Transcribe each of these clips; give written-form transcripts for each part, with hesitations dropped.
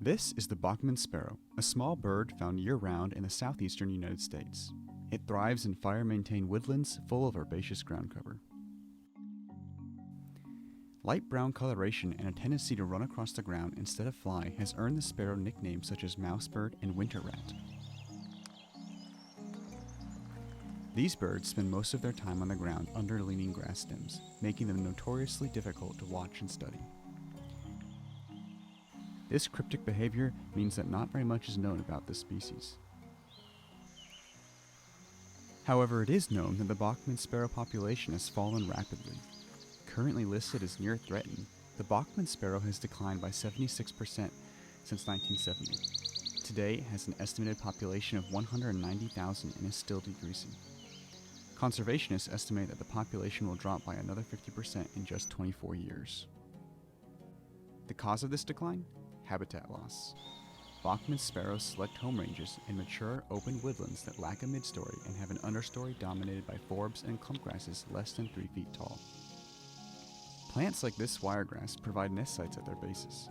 This is the Bachman sparrow, a small bird found year-round in the southeastern United States. It thrives in fire-maintained woodlands full of herbaceous ground cover. Light brown coloration and a tendency to run across the ground instead of fly has earned the sparrow nicknames such as mousebird and winter rat. These birds spend most of their time on the ground under leaning grass stems, making them notoriously difficult to watch and study. This cryptic behavior means that not very much is known about this species. However, it is known that the Bachman sparrow population has fallen rapidly. Currently listed as near threatened, the Bachman sparrow has declined by 76% since 1970. Today, it has an estimated population of 190,000 and is still decreasing. Conservationists estimate that the population will drop by another 50% in just 24 years. The cause of this decline? Habitat loss. Bachman sparrows select home ranges in mature, open woodlands that lack a midstory and have an understory dominated by forbs and clump grasses less than 3 feet tall. Plants like this wiregrass provide nest sites at their bases,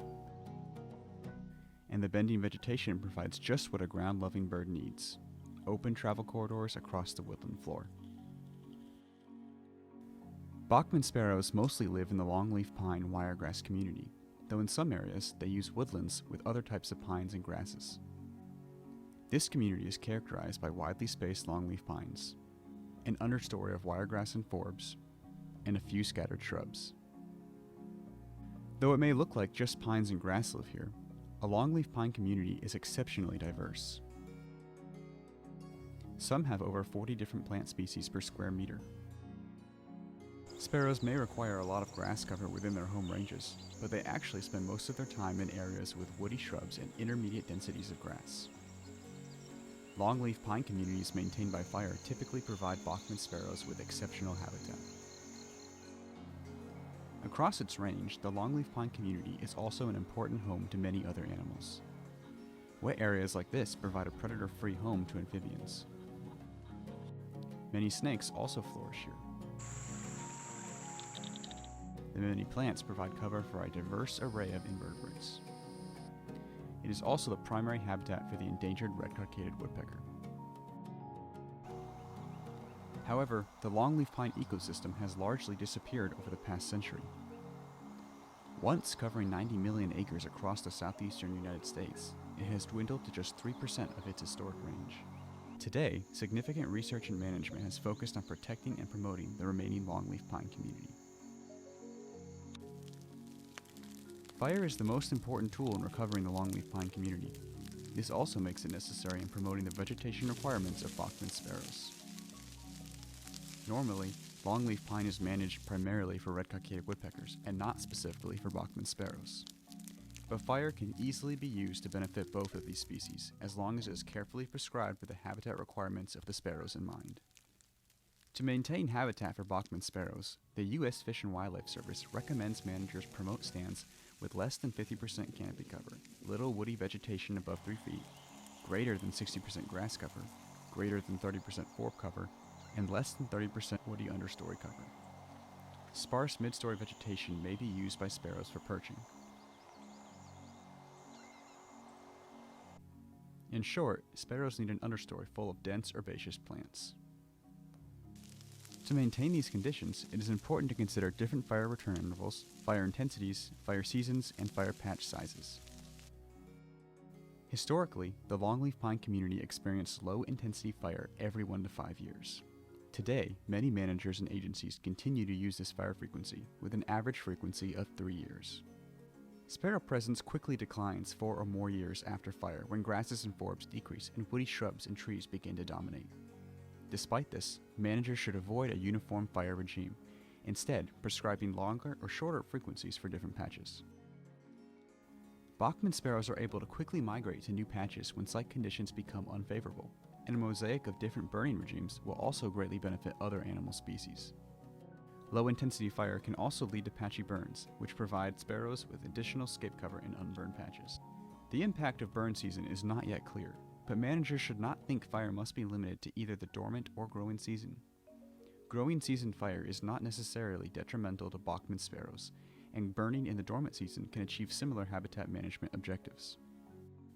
and the bending vegetation provides just what a ground-loving bird needs: open travel corridors across the woodland floor. Bachman sparrows mostly live in the Longleaf Pine wiregrass community, though in some areas they use woodlands with other types of pines and grasses. This community is characterized by widely spaced longleaf pines, an understory of wiregrass and forbs, and a few scattered shrubs. Though it may look like just pines and grass live here, a longleaf pine community is exceptionally diverse. Some have over 40 different plant species per square meter. Sparrows may require a lot of grass cover within their home ranges, but they actually spend most of their time in areas with woody shrubs and intermediate densities of grass. Longleaf pine communities maintained by fire typically provide Bachman sparrows with exceptional habitat. Across its range, the longleaf pine community is also an important home to many other animals. Wet areas like this provide a predator-free home to amphibians. Many snakes also flourish here. The many plants provide cover for a diverse array of invertebrates. It is also the primary habitat for the endangered red-cockaded woodpecker. However, the longleaf pine ecosystem has largely disappeared over the past century. Once covering 90 million acres across the southeastern United States, it has dwindled to just 3% of its historic range. Today, significant research and management has focused on protecting and promoting the remaining longleaf pine community. Fire is the most important tool in recovering the longleaf pine community. This also makes it necessary in promoting the vegetation requirements of Bachman sparrows. Normally, longleaf pine is managed primarily for red-cockaded woodpeckers and not specifically for Bachman sparrows. But fire can easily be used to benefit both of these species, as long as it is carefully prescribed with the habitat requirements of the sparrows in mind. To maintain habitat for Bachman sparrows, the U.S. Fish and Wildlife Service recommends managers promote stands with less than 50% canopy cover, little woody vegetation above 3 feet, greater than 60% grass cover, greater than 30% forb cover, and less than 30% woody understory cover. Sparse midstory vegetation may be used by sparrows for perching. In short, sparrows need an understory full of dense herbaceous plants. To maintain these conditions, it is important to consider different fire return intervals, fire intensities, fire seasons, and fire patch sizes. Historically, the longleaf pine community experienced low-intensity fire every 1 to 5 years. Today, many managers and agencies continue to use this fire frequency, with an average frequency of 3 years. Sparrow presence quickly declines 4 or more years after fire when grasses and forbs decrease and woody shrubs and trees begin to dominate. Despite this, managers should avoid a uniform fire regime, instead prescribing longer or shorter frequencies for different patches. Bachman sparrows are able to quickly migrate to new patches when site conditions become unfavorable, and a mosaic of different burning regimes will also greatly benefit other animal species. Low-intensity fire can also lead to patchy burns, which provide sparrows with additional scape cover in unburned patches. The impact of burn season is not yet clear, but managers should not think fire must be limited to either the dormant or growing season. Growing season fire is not necessarily detrimental to Bachman sparrows, and burning in the dormant season can achieve similar habitat management objectives.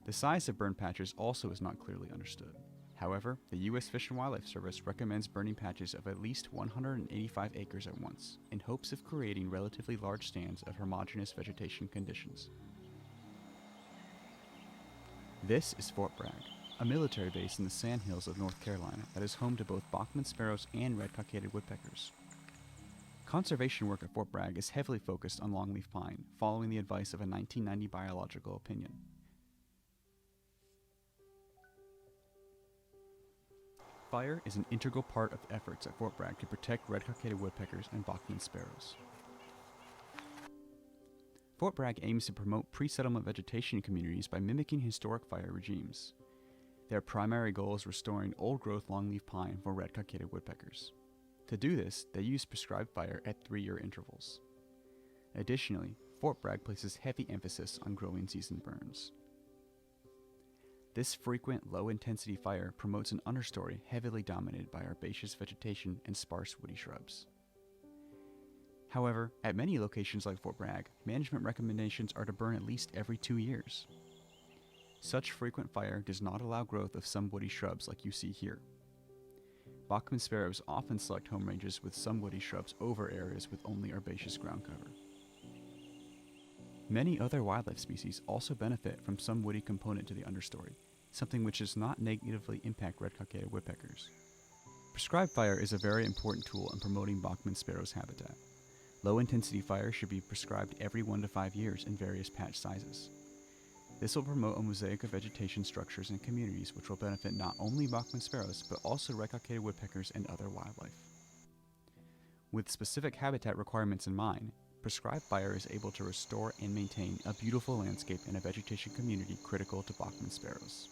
The size of burn patches also is not clearly understood. However, the U.S. Fish and Wildlife Service recommends burning patches of at least 185 acres at once, in hopes of creating relatively large stands of homogeneous vegetation conditions. This is Fort Bragg, a military base in the sandhills of North Carolina that is home to both Bachman sparrows and red-cockaded woodpeckers. Conservation work at Fort Bragg is heavily focused on longleaf pine, following the advice of a 1990 biological opinion. Fire is an integral part of efforts at Fort Bragg to protect red-cockaded woodpeckers and Bachman sparrows. Fort Bragg aims to promote pre-settlement vegetation communities by mimicking historic fire regimes. Their primary goal is restoring old-growth longleaf pine for red-cockaded woodpeckers. To do this, they use prescribed fire at 3-year intervals. Additionally, Fort Bragg places heavy emphasis on growing season burns. This frequent, low-intensity fire promotes an understory heavily dominated by herbaceous vegetation and sparse woody shrubs. However, at many locations like Fort Bragg, management recommendations are to burn at least every 2 years. Such frequent fire does not allow growth of some woody shrubs like you see here. Bachman sparrows often select home ranges with some woody shrubs over areas with only herbaceous ground cover. Many other wildlife species also benefit from some woody component to the understory, something which does not negatively impact red-cockaded woodpeckers. Prescribed fire is a very important tool in promoting Bachman sparrows' habitat. Low-intensity fire should be prescribed every 1 to 5 years in various patch sizes. This will promote a mosaic of vegetation structures and communities which will benefit not only Bachman sparrows, but also red-cockaded woodpeckers and other wildlife. With specific habitat requirements in mind, prescribed fire is able to restore and maintain a beautiful landscape and a vegetation community critical to Bachman sparrows.